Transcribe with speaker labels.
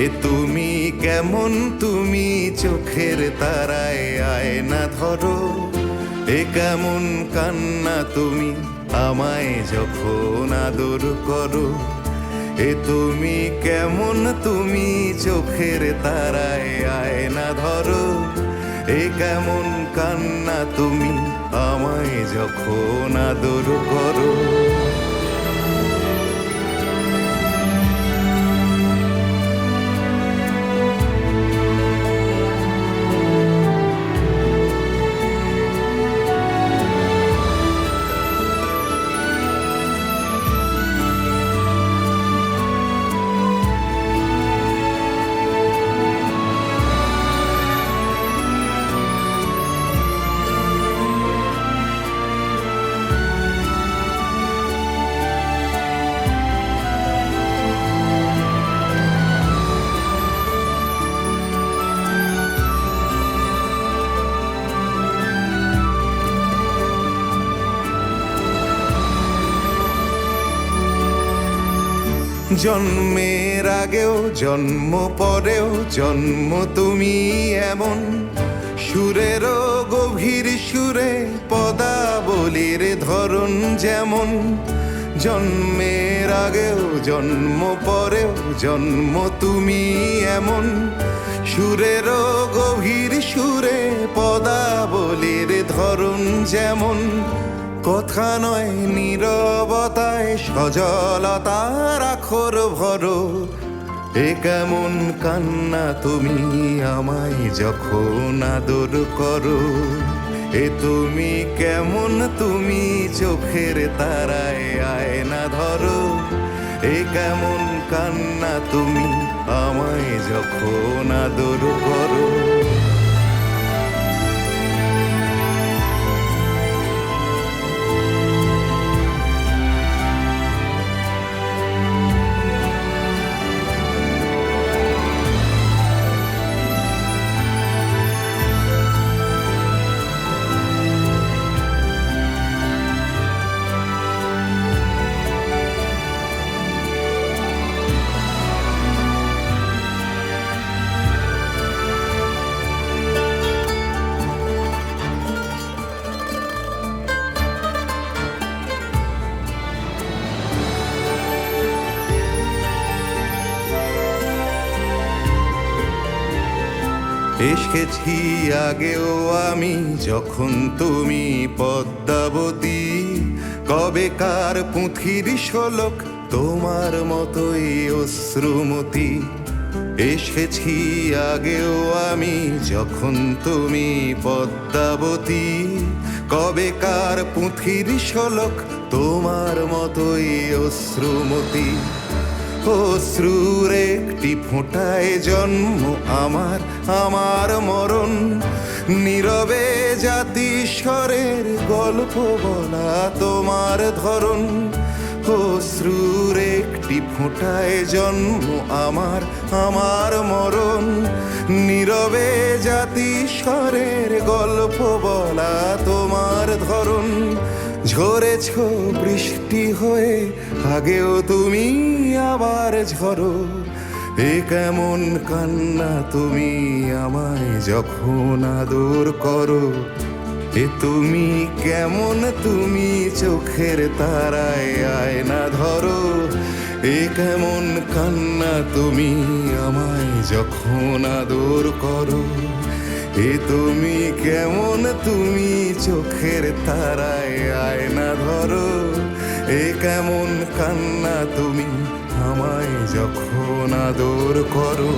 Speaker 1: এ তুমি কেমন, তুমি চোখের তারায় আয়না ধরো। এ কেমন কান্না তুমি আমায় যখন আদর করো। এ তুমি কেমন, তুমি চোখের তারায় আয়না ধরো। এ কেমন কান্না তুমি আমায় যখন আদর করো। জন্মের আগেও জন্ম পরেও জন্ম তুমি এমন, সুরেরও গভীর সুরে পদাবলীর ধরন যেমন। জন্মের আগেও জন্ম পরেও জন্ম তুমি এমন, সুরেরও গভীর সুরে পদাবলীর ধরন যেমন। কথা নয় নীরবতায় সজলতার আখর ভরো। এ কেমন কান্না তুমি আমায় যখন আদর করো। এ তুমি কেমন, তুমি চোখের তারায় আয়না ধরো। এ কেমন কান্না তুমি আমায় যখন আদর করো। এসেছি আগেও আমি যখন তুমি পদ্মাবতী। কবেকার পুঁথির শোলক তোমার মতোই অশ্রুমতি। এসেছি আগেও আমি যখন তুমি পদ্মাবতী। কবেকার পুঁথির শোলক তোমার মতোই অশ্রুমতি। অশ্রুর একটি ফোঁটায় জন্ম আমার, আমার মরণ। নীরবে জাতিস্বরের গল্প বলা তোমার ধরন। অশ্রুর একটি ফোঁটায় জন্ম আমার, আমার মরণ। নীরবে জাতিস্বরের গল্প বলা তোমার ধরন। ঝরেছ বৃষ্টি হয়ে আগেও তুমি আবার ঝরো। এ কেমন কান্না তুমি আমায় যখন আদর করো। এ তুমি কেমন, তুমি চোখের তারায় আয়না ধরো। এ কেমন কান্না তুমি আমায় যখন আদর করো। এ তুমি কেমন, তুমি চোখের তারায় আয়না ধরো। এ কেমন কান্না তুমি আমায় যখন আদর করো।